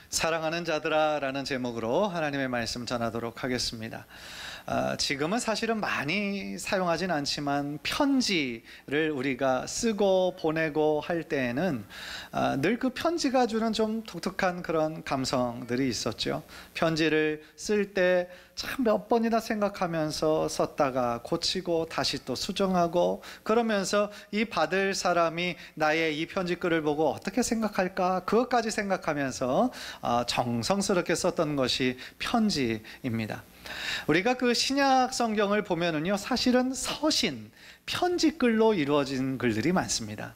사랑하는 자들아 라는 제목으로 하나님의 말씀 전하도록 하겠습니다. 지금은 사실은 많이 사용하진 않지만 편지를 우리가 쓰고 보내고 할 때에는 늘 그 편지가 주는 좀 독특한 그런 감성들이 있었죠. 편지를 쓸 때 참 몇 번이나 생각하면서 썼다가 고치고 다시 또 수정하고, 그러면서 이 받을 사람이 나의 이 편지글을 보고 어떻게 생각할까, 그것까지 생각하면서 정성스럽게 썼던 것이 편지입니다. 우리가 그 신약 성경을 보면은요, 사실은 서신, 편지글로 이루어진 글들이 많습니다.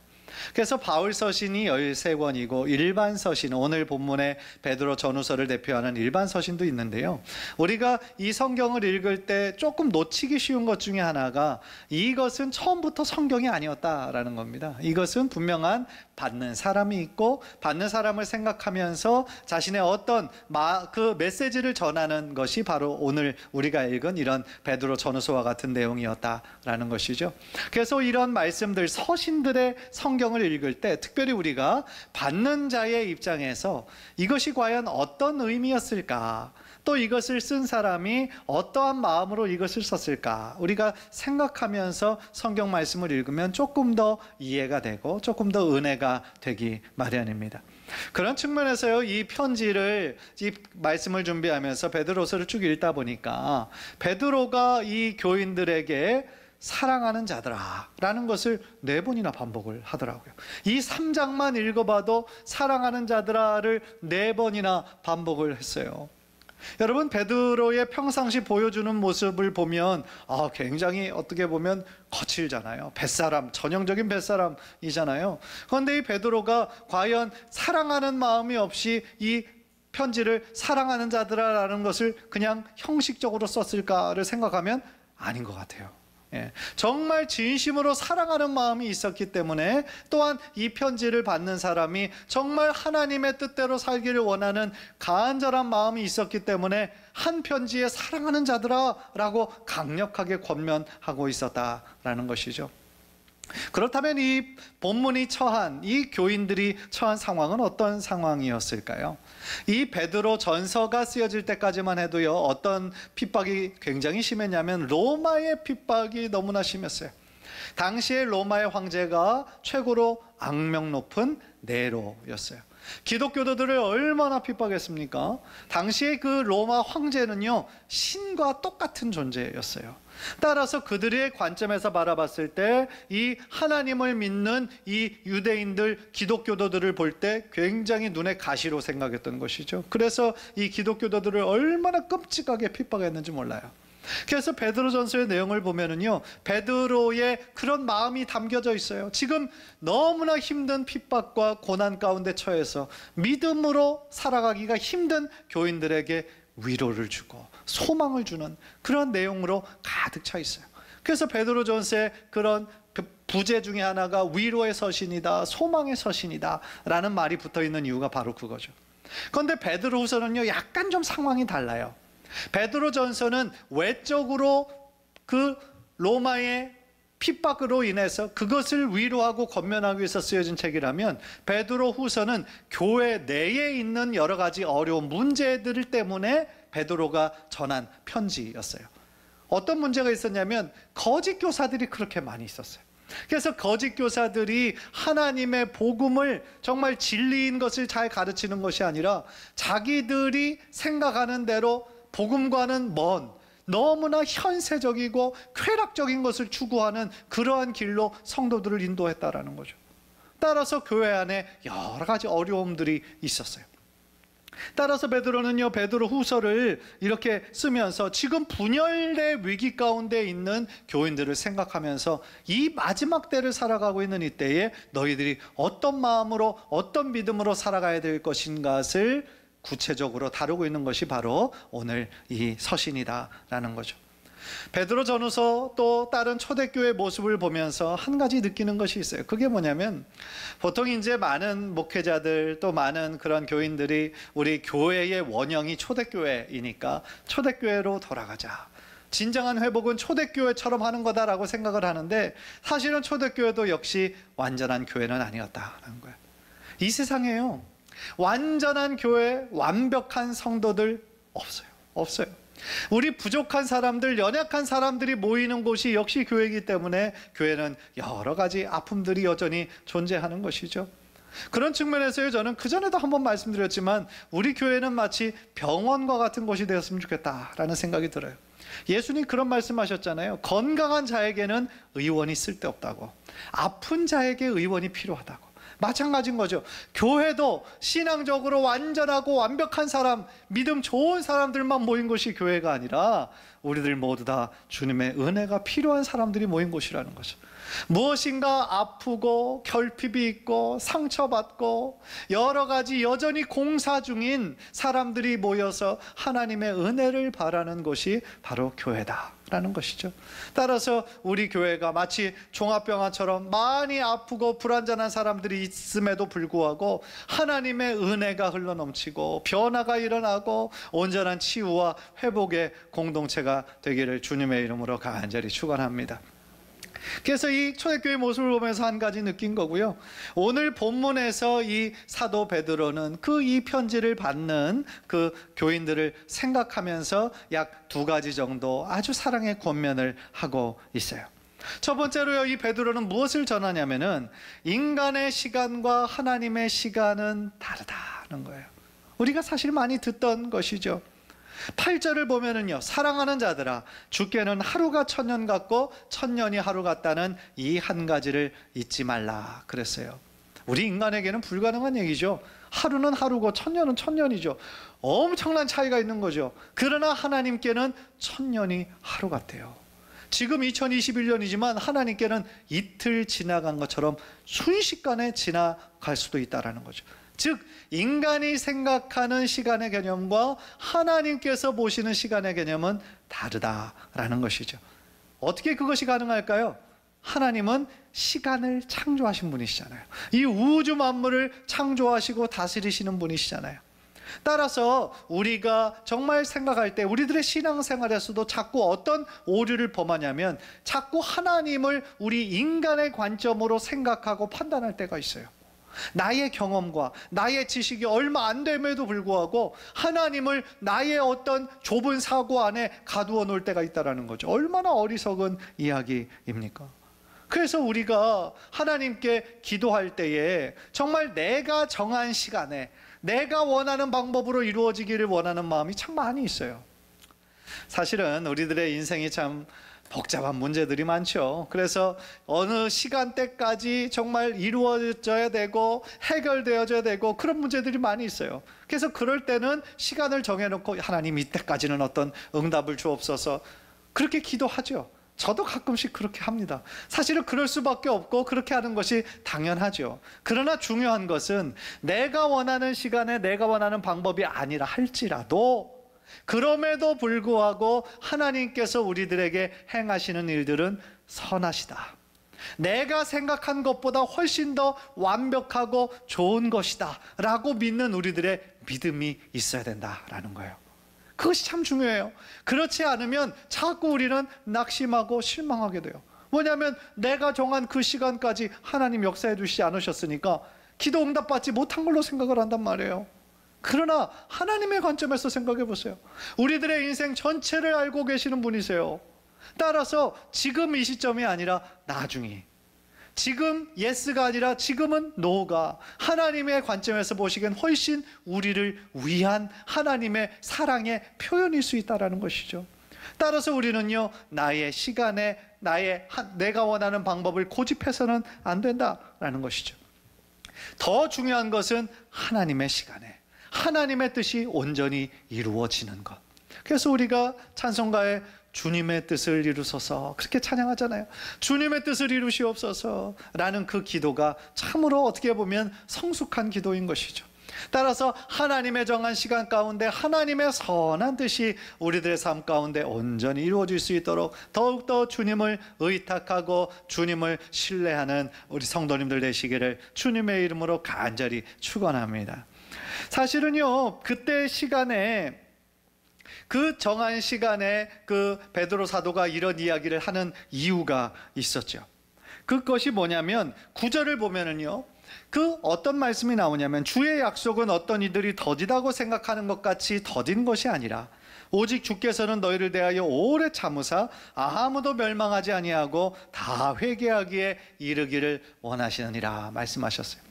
그래서 바울 서신이 13권이고 일반 서신, 오늘 본문의 베드로 전후서를 대표하는 일반 서신도 있는데요, 우리가 이 성경을 읽을 때 조금 놓치기 쉬운 것 중에 하나가 이것은 처음부터 성경이 아니었다라는 겁니다. 이것은 분명한 받는 사람이 있고, 받는 사람을 생각하면서 자신의 어떤 그 메시지를 전하는 것이 바로 오늘 우리가 읽은 이런 베드로 전후서와 같은 내용이었다라는 것이죠. 그래서 이런 말씀들, 서신들의 성경을 읽을 때 특별히 우리가 받는 자의 입장에서 이것이 과연 어떤 의미였을까, 또 이것을 쓴 사람이 어떠한 마음으로 이것을 썼을까, 우리가 생각하면서 성경 말씀을 읽으면 조금 더 이해가 되고 조금 더 은혜가 되기 마련입니다. 그런 측면에서요, 이 편지를, 이 말씀을 준비하면서 베드로서를 쭉 읽다 보니까 베드로가 이 교인들에게 사랑하는 자들아 라는 것을 4번이나 반복을 하더라고요. 이 3장만 읽어봐도 사랑하는 자들아를 4번이나 반복을 했어요. 여러분, 베드로의 평상시 보여주는 모습을 보면 굉장히 어떻게 보면 거칠잖아요. 뱃사람, 전형적인 뱃사람이잖아요. 그런데 이 베드로가 과연 사랑하는 마음이 없이 이 편지를 사랑하는 자들아라는 것을 그냥 형식적으로 썼을까를 생각하면 아닌 것 같아요. 정말 진심으로 사랑하는 마음이 있었기 때문에, 또한 이 편지를 받는 사람이 정말 하나님의 뜻대로 살기를 원하는 간절한 마음이 있었기 때문에 한 편지에 사랑하는 자들아 라고 강력하게 권면하고 있었다라는 것이죠. 그렇다면 이 본문이 처한, 이 교인들이 처한 상황은 어떤 상황이었을까요? 이 베드로 전서가 쓰여질 때까지만 해도요, 어떤 핍박이 굉장히 심했냐면 로마의 핍박이 너무나 심했어요. 당시에 로마의 황제가 최고로 악명 높은 네로였어요. 기독교도들을 얼마나 핍박했습니까? 당시에 그 로마 황제는요, 신과 똑같은 존재였어요. 따라서 그들의 관점에서 바라봤을 때 이 하나님을 믿는 이 유대인들, 기독교도들을 볼 때 굉장히 눈에 가시로 생각했던 것이죠. 그래서 이 기독교도들을 얼마나 끔찍하게 핍박했는지 몰라요. 그래서 베드로전서의 내용을 보면은요, 베드로의 그런 마음이 담겨져 있어요. 지금 너무나 힘든 핍박과 고난 가운데 처해서 믿음으로 살아가기가 힘든 교인들에게 위로를 주고 소망을 주는 그런 내용으로 가득 차 있어요. 그래서 베드로전서의 그런 부제 중에 하나가 위로의 서신이다, 소망의 서신이다 라는 말이 붙어있는 이유가 바로 그거죠. 그런데 베드로후서는요, 약간 좀 상황이 달라요. 베드로전서는 외적으로 그 로마의 핍박으로 인해서 그것을 위로하고 권면하기 위해서 쓰여진 책이라면, 베드로후서는 교회 내에 있는 여러 가지 어려운 문제들 때문에 베드로가 전한 편지였어요. 어떤 문제가 있었냐면 거짓 교사들이 그렇게 많이 있었어요. 그래서 거짓 교사들이 하나님의 복음을 정말 진리인 것을 잘 가르치는 것이 아니라 자기들이 생각하는 대로 복음과는 먼 너무나 현세적이고 쾌락적인 것을 추구하는 그러한 길로 성도들을 인도했다라는 거죠. 따라서 교회 안에 여러 가지 어려움들이 있었어요. 따라서 베드로는요, 베드로 후서를 이렇게 쓰면서 지금 분열의 위기 가운데 있는 교인들을 생각하면서 이 마지막 때를 살아가고 있는 이때에 너희들이 어떤 마음으로, 어떤 믿음으로 살아가야 될 것인가를 구체적으로 다루고 있는 것이 바로 오늘 이 서신이다라는 거죠. 베드로 전후서 또 다른 초대교회 모습을 보면서 한 가지 느끼는 것이 있어요. 그게 뭐냐면, 보통 이제 많은 목회자들, 또 많은 그런 교인들이 우리 교회의 원형이 초대교회이니까 초대교회로 돌아가자, 진정한 회복은 초대교회처럼 하는 거다라고 생각을 하는데, 사실은 초대교회도 역시 완전한 교회는 아니었다는 거예요. 이 세상에요, 완전한 교회, 완벽한 성도들 없어요. 우리 부족한 사람들, 연약한 사람들이 모이는 곳이 역시 교회이기 때문에 교회는 여러 가지 아픔들이 여전히 존재하는 것이죠. 그런 측면에서요, 저는 그전에도 한번 말씀드렸지만 우리 교회는 마치 병원과 같은 곳이 되었으면 좋겠다라는 생각이 들어요. 예수님 그런 말씀하셨잖아요. 건강한 자에게는 의원이 쓸데없다고, 아픈 자에게 의원이 필요하다고. 마찬가지인 거죠. 교회도 신앙적으로 완전하고 완벽한 사람, 믿음 좋은 사람들만 모인 곳이 교회가 아니라 우리들 모두 다 주님의 은혜가 필요한 사람들이 모인 곳이라는 거죠. 무엇인가 아프고 결핍이 있고 상처받고 여러 가지 여전히 공사 중인 사람들이 모여서 하나님의 은혜를 바라는 곳이 바로 교회다라는 것이죠. 따라서 우리 교회가 마치 종합병원처럼 많이 아프고 불완전한 사람들이 있음에도 불구하고 하나님의 은혜가 흘러넘치고 변화가 일어나고 온전한 치유와 회복의 공동체가 되기를 주님의 이름으로 간절히 축원합니다. 그래서 이 초대교회 모습을 보면서 한 가지 느낀 거고요. 오늘 본문에서 이 사도 베드로는 그 이 편지를 받는 그 교인들을 생각하면서 약 2가지 정도 아주 사랑의 권면을 하고 있어요. 첫 번째로요, 이 베드로는 무엇을 전하냐면은 인간의 시간과 하나님의 시간은 다르다는 거예요. 우리가 사실 많이 듣던 것이죠. 8절을 보면은요, 사랑하는 자들아, 주께는 하루가 1000년 같고 1000년이 하루 같다는 이 한 가지를 잊지 말라 그랬어요. 우리 인간에게는 불가능한 얘기죠. 하루는 하루고 1000년은 1000년이죠. 엄청난 차이가 있는 거죠. 그러나 하나님께는 1000년이 하루 같아요. 지금 2021년이지만 하나님께는 이틀 지나간 것처럼 순식간에 지나갈 수도 있다는 거죠. 즉 인간이 생각하는 시간의 개념과 하나님께서 보시는 시간의 개념은 다르다라는 것이죠. 어떻게 그것이 가능할까요? 하나님은 시간을 창조하신 분이시잖아요. 이 우주 만물을 창조하시고 다스리시는 분이시잖아요. 따라서 우리가 정말 생각할 때 우리들의 신앙생활에서도 자꾸 어떤 오류를 범하냐면 자꾸 하나님을 우리 인간의 관점으로 생각하고 판단할 때가 있어요. 나의 경험과 나의 지식이 얼마 안 됨에도 불구하고 하나님을 나의 어떤 좁은 사고 안에 가두어 놓을 때가 있다는 거죠. 얼마나 어리석은 이야기입니까? 그래서 우리가 하나님께 기도할 때에 정말 내가 정한 시간에 내가 원하는 방법으로 이루어지기를 원하는 마음이 참 많이 있어요. 사실은 우리들의 인생이 참 복잡한 문제들이 많죠. 그래서 어느 시간대까지 정말 이루어져야 되고 해결되어져야 되고 그런 문제들이 많이 있어요. 그래서 그럴 때는 시간을 정해놓고 하나님 이때까지는 어떤 응답을 주옵소서 그렇게 기도하죠. 저도 가끔씩 그렇게 합니다. 사실은 그럴 수밖에 없고 그렇게 하는 것이 당연하죠. 그러나 중요한 것은 내가 원하는 시간에 내가 원하는 방법이 아니라 할지라도 그럼에도 불구하고 하나님께서 우리들에게 행하시는 일들은 선하시다. 내가 생각한 것보다 훨씬 더 완벽하고 좋은 것이다 라고 믿는 우리들의 믿음이 있어야 된다라는 거예요. 그것이 참 중요해요. 그렇지 않으면 자꾸 우리는 낙심하고 실망하게 돼요. 뭐냐면 내가 정한 그 시간까지 하나님 역사해 주시지 않으셨으니까 기도 응답받지 못한 걸로 생각을 한단 말이에요. 그러나 하나님의 관점에서 생각해 보세요. 우리들의 인생 전체를 알고 계시는 분이세요. 따라서 지금 이 시점이 아니라 나중에, 지금 예스가 아니라 지금은 노가 하나님의 관점에서 보시기엔 훨씬 우리를 위한 하나님의 사랑의 표현일 수 있다는 것이죠. 따라서 우리는요, 나의 시간에 내가 원하는 방법을 고집해서는 안 된다라는 것이죠. 더 중요한 것은 하나님의 시간에 하나님의 뜻이 온전히 이루어지는 것. 그래서 우리가 찬송가에 주님의 뜻을 이루소서 그렇게 찬양하잖아요. 주님의 뜻을 이루시옵소서 라는 그 기도가 참으로 어떻게 보면 성숙한 기도인 것이죠. 따라서 하나님의 정한 시간 가운데 하나님의 선한 뜻이 우리들의 삶 가운데 온전히 이루어질 수 있도록 더욱더 주님을 의탁하고 주님을 신뢰하는 우리 성도님들 되시기를 주님의 이름으로 간절히 축원합니다. 사실은요, 그때 시간에 그 정한 시간에 그 베드로 사도가 이런 이야기를 하는 이유가 있었죠. 그것이 뭐냐면 9절을 보면은요, 그 어떤 말씀이 나오냐면, 주의 약속은 어떤 이들이 더디다고 생각하는 것 같이 더딘 것이 아니라 오직 주께서는 너희를 대하여 오래 참으사 아무도 멸망하지 아니하고 다 회개하기에 이르기를 원하시느니라 말씀하셨어요.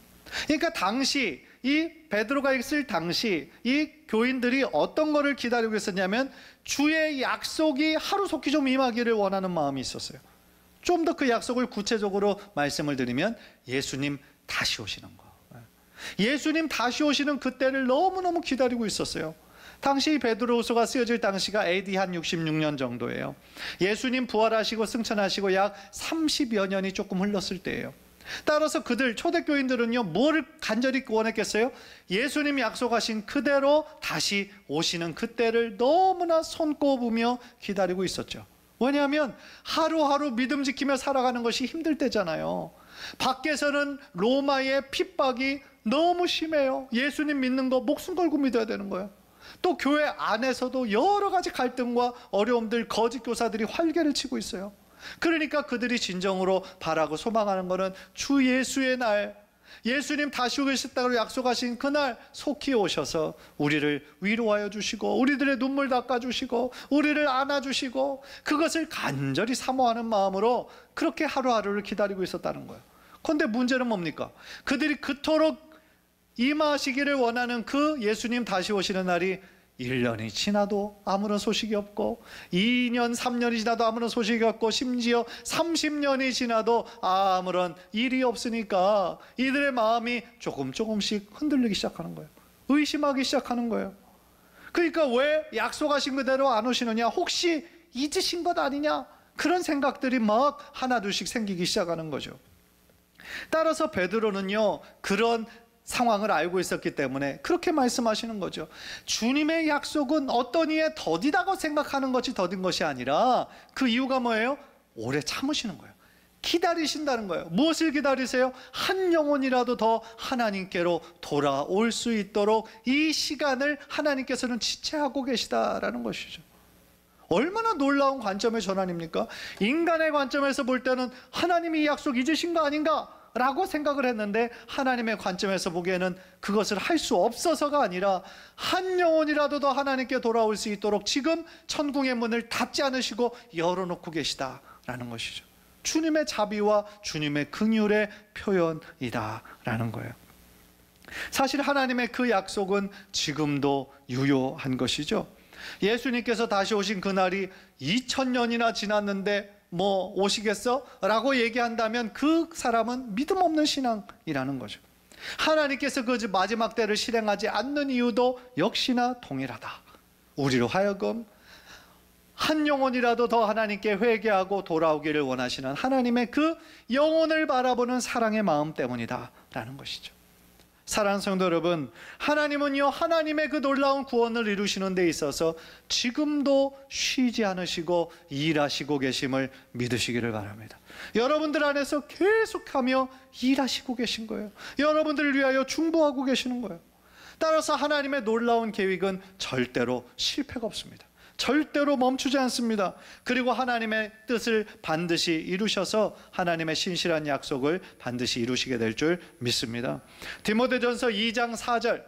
그러니까 당시 이 베드로가 있을 당시 이 교인들이 어떤 거를 기다리고 있었냐면, 주의 약속이 하루속히 좀 임하기를 원하는 마음이 있었어요. 좀 더 그 약속을 구체적으로 말씀을 드리면, 예수님 다시 오시는 거. 예수님 다시 오시는 그때를 너무너무 기다리고 있었어요. 당시 베드로후서가 쓰여질 당시가 AD 한 66년 정도예요. 예수님 부활하시고 승천하시고 약 30여 년이 조금 흘렀을 때예요. 따라서 그들 초대교인들은요, 무엇을 간절히 원했겠어요? 예수님이 약속하신 그대로 다시 오시는 그때를 너무나 손꼽으며 기다리고 있었죠. 왜냐하면 하루하루 믿음 지키며 살아가는 것이 힘들 때잖아요. 밖에서는 로마의 핍박이 너무 심해요. 예수님 믿는 거 목숨 걸고 믿어야 되는 거예요. 또 교회 안에서도 여러 가지 갈등과 어려움들, 거짓 교사들이 활개를 치고 있어요. 그러니까 그들이 진정으로 바라고 소망하는 것은 주 예수의 날, 예수님 다시 오시겠다고 약속하신 그날 속히 오셔서 우리를 위로하여 주시고 우리들의 눈물 닦아주시고 우리를 안아주시고, 그것을 간절히 사모하는 마음으로 그렇게 하루하루를 기다리고 있었다는 거예요. 그런데 문제는 뭡니까? 그들이 그토록 임하시기를 원하는 그 예수님 다시 오시는 날이 1년이 지나도 아무런 소식이 없고, 2년, 3년이 지나도 아무런 소식이 없고, 심지어 30년이 지나도 아무런 일이 없으니까 이들의 마음이 조금씩 흔들리기 시작하는 거예요. 의심하기 시작하는 거예요. 그러니까 왜 약속하신 그대로 안 오시느냐? 혹시 잊으신 것 아니냐? 그런 생각들이 막 하나둘씩 생기기 시작하는 거죠. 따라서 베드로는요, 그런 상황을 알고 있었기 때문에 그렇게 말씀하시는 거죠. 주님의 약속은 어떤 이에 더디다고 생각하는 것이 더딘 것이 아니라, 그 이유가 뭐예요? 오래 참으시는 거예요. 기다리신다는 거예요. 무엇을 기다리세요? 한 영혼이라도 더 하나님께로 돌아올 수 있도록 이 시간을 하나님께서는 지체하고 계시다라는 것이죠. 얼마나 놀라운 관점의 전환입니까? 인간의 관점에서 볼 때는 하나님이 이 약속 잊으신 거 아닌가? 라고 생각을 했는데, 하나님의 관점에서 보기에는 그것을 할 수 없어서가 아니라 한 영혼이라도 더 하나님께 돌아올 수 있도록 지금 천국의 문을 닫지 않으시고 열어놓고 계시다라는 것이죠. 주님의 자비와 주님의 긍휼의 표현이다라는 거예요. 사실 하나님의 그 약속은 지금도 유효한 것이죠. 예수님께서 다시 오신 그날이 2000년이나 지났는데 뭐 오시겠어? 라고 얘기한다면 그 사람은 믿음 없는 신앙이라는 거죠. 하나님께서 그 마지막 때를 실행하지 않는 이유도 역시나 동일하다. 우리로 하여금 한 영혼이라도 더 하나님께 회개하고 돌아오기를 원하시는 하나님의 그 영혼을 바라보는 사랑의 마음 때문이다 라는 것이죠. 사랑하는 성도 여러분, 하나님은요, 하나님의 그 놀라운 구원을 이루시는 데 있어서 지금도 쉬지 않으시고 일하시고 계심을 믿으시기를 바랍니다. 여러분들 안에서 계속하며 일하시고 계신 거예요. 여러분들을 위하여 중보하고 계시는 거예요. 따라서 하나님의 놀라운 계획은 절대로 실패가 없습니다. 절대로 멈추지 않습니다. 그리고 하나님의 뜻을 반드시 이루셔서 하나님의 신실한 약속을 반드시 이루시게 될 줄 믿습니다. 디모데전서 2장 4절,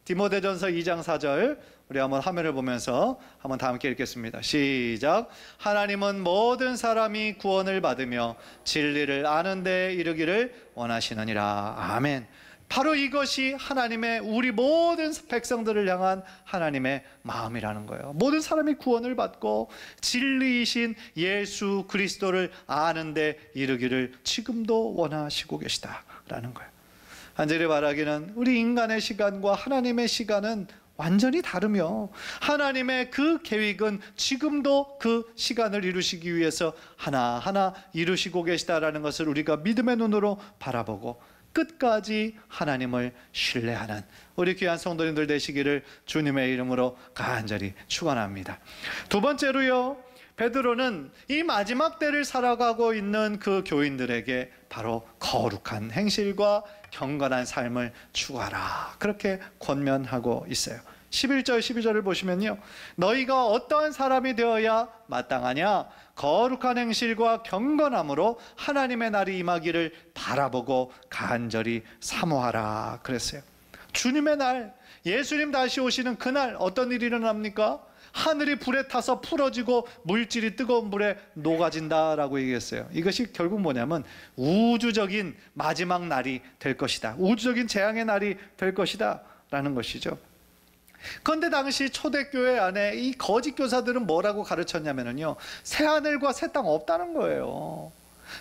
디모데전서 2장 4절 우리 한번 화면을 보면서 한번 다 함께 읽겠습니다. 시작. 하나님은 모든 사람이 구원을 받으며 진리를 아는 데 이르기를 원하시느니라. 아멘. 바로 이것이 하나님의, 우리 모든 백성들을 향한 하나님의 마음이라는 거예요. 모든 사람이 구원을 받고 진리이신 예수 그리스도를 아는 데 이르기를 지금도 원하시고 계시다라는 거예요. 간절히 바라기는 우리 인간의 시간과 하나님의 시간은 완전히 다르며, 하나님의 그 계획은 지금도 그 시간을 이루시기 위해서 하나하나 이루시고 계시다라는 것을 우리가 믿음의 눈으로 바라보고 끝까지 하나님을 신뢰하는 우리 귀한 성도님들 되시기를 주님의 이름으로 간절히 축원합니다. 두 번째로요, 베드로는 이 마지막 때를 살아가고 있는 그 교인들에게 바로 거룩한 행실과 경건한 삶을 추구하라, 그렇게 권면하고 있어요. 11절 12절을 보시면요, 너희가 어떠한 사람이 되어야 마땅하냐? 거룩한 행실과 경건함으로 하나님의 날이 임하기를 바라보고 간절히 사모하라 그랬어요. 주님의 날, 예수님 다시 오시는 그날 어떤 일이 일어납니까? 하늘이 불에 타서 풀어지고 물질이 뜨거운 물에 녹아진다라고 얘기했어요. 이것이 결국 뭐냐면 우주적인 마지막 날이 될 것이다, 우주적인 재앙의 날이 될 것이다 라는 것이죠. 그런데 당시 초대교회 안에 이 거짓 교사들은 뭐라고 가르쳤냐면요, 새하늘과 새 땅 없다는 거예요.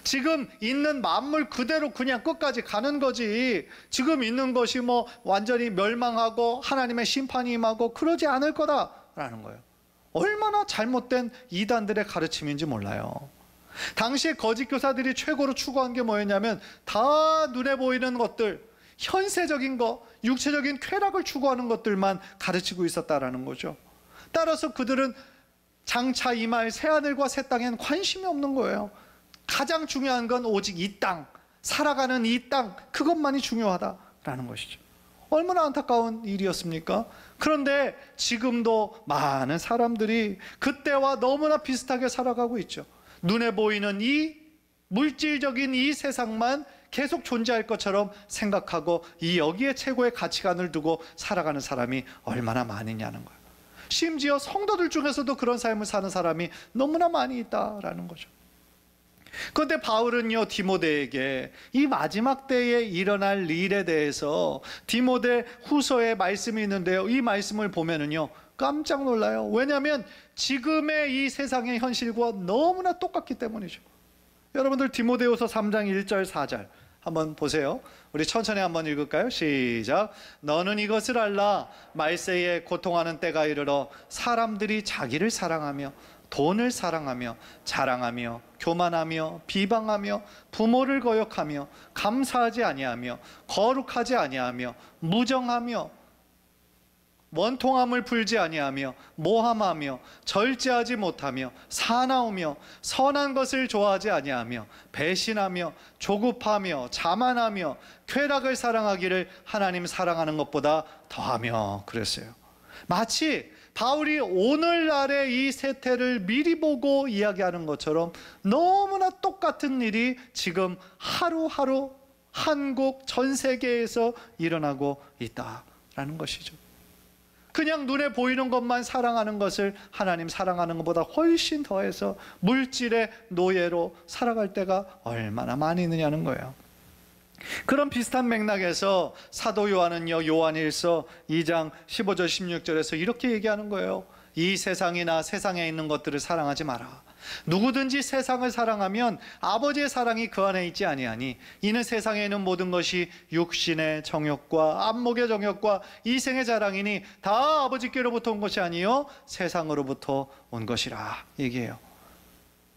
지금 있는 만물 그대로 그냥 끝까지 가는 거지, 지금 있는 것이 뭐 완전히 멸망하고 하나님의 심판이 임하고 그러지 않을 거다라는 거예요. 얼마나 잘못된 이단들의 가르침인지 몰라요. 당시에 거짓 교사들이 최고로 추구한 게 뭐였냐면 다 눈에 보이는 것들, 현세적인 거, 육체적인 쾌락을 추구하는 것들만 가르치고 있었다라는 거죠. 따라서 그들은 장차 임할 새하늘과 새 땅엔 관심이 없는 거예요. 가장 중요한 건 오직 이 땅, 살아가는 이 땅, 그것만이 중요하다라는 것이죠. 얼마나 안타까운 일이었습니까? 그런데 지금도 많은 사람들이 그때와 너무나 비슷하게 살아가고 있죠. 눈에 보이는 이 물질적인 이 세상만 계속 존재할 것처럼 생각하고 여기에 최고의 가치관을 두고 살아가는 사람이 얼마나 많으냐는 거예요. 심지어 성도들 중에서도 그런 삶을 사는 사람이 너무나 많이 있다라는 거죠. 그런데 바울은요, 디모데에게 이 마지막 때에 일어날 일에 대해서 디모데 후서에 말씀이 있는데요, 이 말씀을 보면은요 깜짝 놀라요. 왜냐하면 지금의 이 세상의 현실과 너무나 똑같기 때문이죠. 여러분들 디모데후서 3장 1절 4절 한번 보세요. 우리 천천히 한번 읽을까요? 시작. 너는 이것을 알라. 말세에 고통하는 때가 이르러 사람들이 자기를 사랑하며 돈을 사랑하며 자랑하며 교만하며 비방하며 부모를 거역하며 감사하지 아니하며 거룩하지 아니하며 무정하며 원통함을 풀지 아니하며 모함하며 절제하지 못하며 사나우며 선한 것을 좋아하지 아니하며 배신하며 조급하며 자만하며 쾌락을 사랑하기를 하나님 사랑하는 것보다 더하며 그랬어요. 마치 바울이 오늘날의 이 세태를 미리 보고 이야기하는 것처럼 너무나 똑같은 일이 지금 하루하루 한국 전 세계에서 일어나고 있다라는 것이죠. 그냥 눈에 보이는 것만 사랑하는 것을 하나님 사랑하는 것보다 훨씬 더해서 물질의 노예로 살아갈 때가 얼마나 많이 있느냐는 거예요. 그런 비슷한 맥락에서 사도 요한은요, 요한일서 2장 15절 16절에서 이렇게 얘기하는 거예요. 이 세상이나 세상에 있는 것들을 사랑하지 마라. 누구든지 세상을 사랑하면 아버지의 사랑이 그 안에 있지 아니하니 이는 세상에 있는 모든 것이 육신의 정욕과 안목의 정욕과 이생의 자랑이니 다 아버지께로부터 온 것이 아니요 세상으로부터 온 것이라 얘기해요.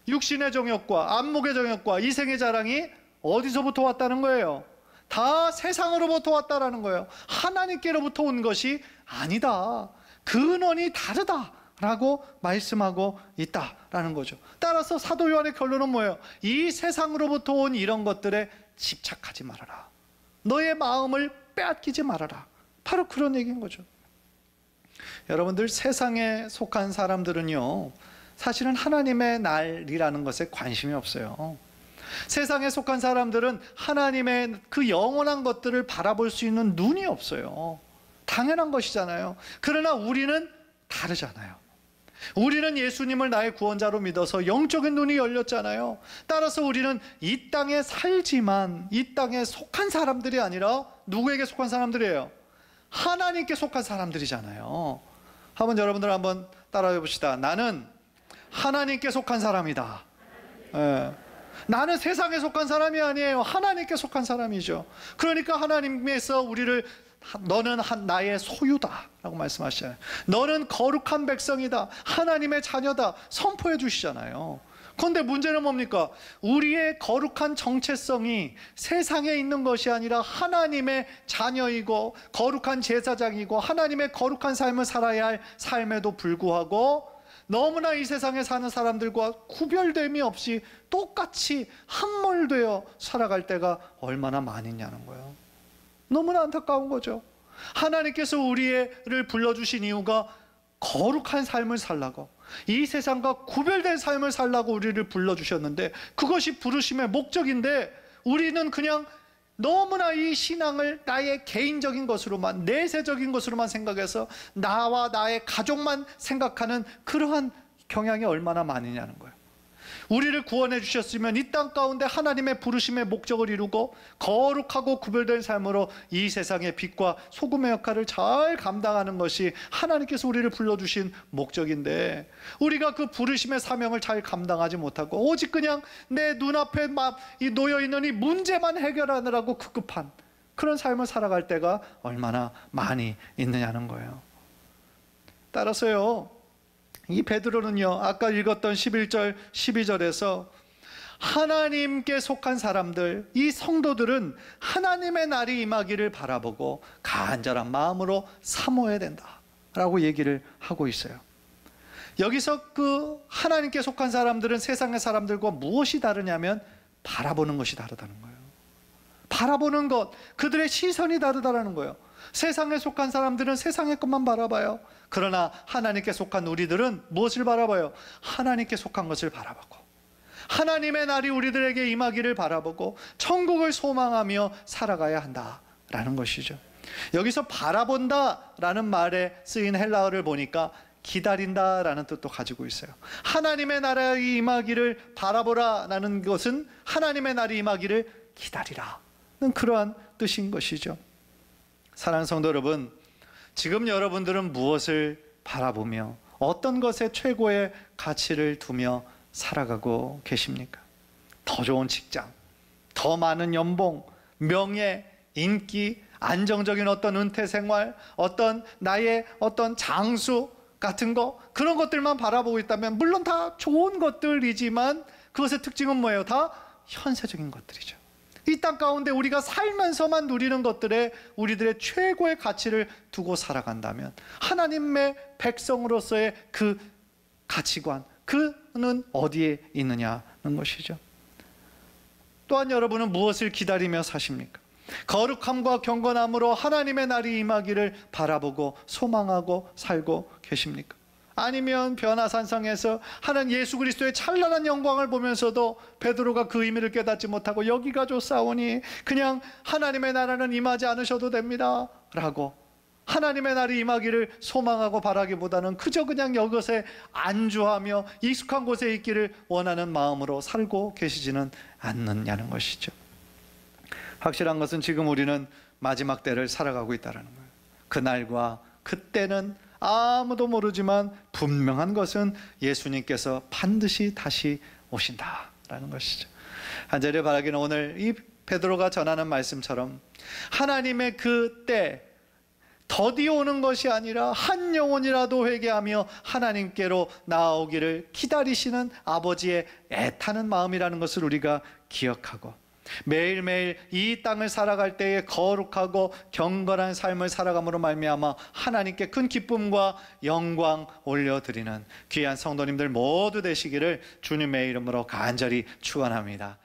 육신의 정욕과 안목의 정욕과 이생의 자랑이 어디서부터 왔다는 거예요? 다 세상으로부터 왔다라는 거예요. 하나님께로부터 온 것이 아니다. 근원이 다르다 라고 말씀하고 있다라는 거죠. 따라서 사도 요한의 결론은 뭐예요? 이 세상으로부터 온 이런 것들에 집착하지 말아라. 너의 마음을 빼앗기지 말아라. 바로 그런 얘기인 거죠. 여러분들, 세상에 속한 사람들은요, 사실은 하나님의 날이라는 것에 관심이 없어요. 세상에 속한 사람들은 하나님의 그 영원한 것들을 바라볼 수 있는 눈이 없어요. 당연한 것이잖아요. 그러나 우리는 다르잖아요. 우리는 예수님을 나의 구원자로 믿어서 영적인 눈이 열렸잖아요. 따라서 우리는 이 땅에 살지만 이 땅에 속한 사람들이 아니라 누구에게 속한 사람들이에요? 하나님께 속한 사람들이잖아요. 한번 여러분들 한번 따라해 봅시다. 나는 하나님께 속한 사람이다. 나는 세상에 속한 사람이 아니에요. 하나님께 속한 사람이죠. 그러니까 하나님께서 우리를 너는 나의 소유다 라고 말씀하시잖아요. 너는 거룩한 백성이다, 하나님의 자녀다 선포해 주시잖아요. 그런데 문제는 뭡니까? 우리의 거룩한 정체성이 세상에 있는 것이 아니라 하나님의 자녀이고 거룩한 제사장이고 하나님의 거룩한 삶을 살아야 할 삶에도 불구하고 너무나 이 세상에 사는 사람들과 구별됨이 없이 똑같이 함몰되어 살아갈 때가 얼마나 많이 있냐는 거예요. 너무나 안타까운 거죠. 하나님께서 우리를 불러주신 이유가 거룩한 삶을 살라고, 이 세상과 구별된 삶을 살라고 우리를 불러주셨는데, 그것이 부르심의 목적인데 우리는 그냥 너무나 이 신앙을 나의 개인적인 것으로만, 내세적인 것으로만 생각해서 나와 나의 가족만 생각하는 그러한 경향이 얼마나 많으냐는 거예요. 우리를 구원해 주셨으면 이 땅 가운데 하나님의 부르심의 목적을 이루고 거룩하고 구별된 삶으로 이 세상의 빛과 소금의 역할을 잘 감당하는 것이 하나님께서 우리를 불러주신 목적인데, 우리가 그 부르심의 사명을 잘 감당하지 못하고 오직 그냥 내 눈앞에 놓여있는 이 문제만 해결하느라고 급급한 그런 삶을 살아갈 때가 얼마나 많이 있느냐는 거예요. 따라서요, 이 베드로는요, 아까 읽었던 11절 12절에서 하나님께 속한 사람들, 이 성도들은 하나님의 날이 임하기를 바라보고 간절한 마음으로 사모해야 된다라고 얘기를 하고 있어요. 여기서 그 하나님께 속한 사람들은 세상의 사람들과 무엇이 다르냐면 바라보는 것이 다르다는 거예요. 바라보는 것, 그들의 시선이 다르다는 거예요. 세상에 속한 사람들은 세상의 것만 바라봐요. 그러나 하나님께 속한 우리들은 무엇을 바라봐요? 하나님께 속한 것을 바라보고, 하나님의 날이 우리들에게 임하기를 바라보고 천국을 소망하며 살아가야 한다라는 것이죠. 여기서 바라본다라는 말에 쓰인 헬라어를 보니까 기다린다라는 뜻도 가지고 있어요. 하나님의 나라의 임하기를 바라보라라는 것은 하나님의 날이 임하기를 기다리라는 그러한 뜻인 것이죠. 사랑하는 성도 여러분, 지금 여러분들은 무엇을 바라보며 어떤 것에 최고의 가치를 두며 살아가고 계십니까? 더 좋은 직장, 더 많은 연봉, 명예, 인기, 안정적인 어떤 은퇴 생활, 어떤 나의 어떤 장수 같은 거, 그런 것들만 바라보고 있다면 물론 다 좋은 것들이지만 그것의 특징은 뭐예요? 다 현세적인 것들이죠. 이 땅 가운데 우리가 살면서만 누리는 것들에 우리들의 최고의 가치를 두고 살아간다면 하나님의 백성으로서의 그 가치관, 그는 어디에 있느냐는 것이죠. 또한 여러분은 무엇을 기다리며 사십니까? 거룩함과 경건함으로 하나님의 날이 임하기를 바라보고 소망하고 살고 계십니까? 아니면 변화산성에서 하나님 예수 그리스도의 찬란한 영광을 보면서도 베드로가 그 의미를 깨닫지 못하고 여기가 좋사오니 그냥 하나님의 나라는 임하지 않으셔도 됩니다 라고 하나님의 날이 임하기를 소망하고 바라기보다는 그저 그냥 이것에 안주하며 익숙한 곳에 있기를 원하는 마음으로 살고 계시지는 않느냐는 것이죠. 확실한 것은 지금 우리는 마지막 때를 살아가고 있다는 거예요. 그날과 그때는 아무도 모르지만 분명한 것은 예수님께서 반드시 다시 오신다라는 것이죠. 한절에 바라기는 오늘 이 베드로가 전하는 말씀처럼 하나님의 그 때 더디 오는 것이 아니라 한 영혼이라도 회개하며 하나님께로 나아오기를 기다리시는 아버지의 애타는 마음이라는 것을 우리가 기억하고 매일매일 이 땅을 살아갈 때에 거룩하고 경건한 삶을 살아감으로 말미암아 하나님께 큰 기쁨과 영광 올려드리는 귀한 성도님들 모두 되시기를 주님의 이름으로 간절히 축원합니다.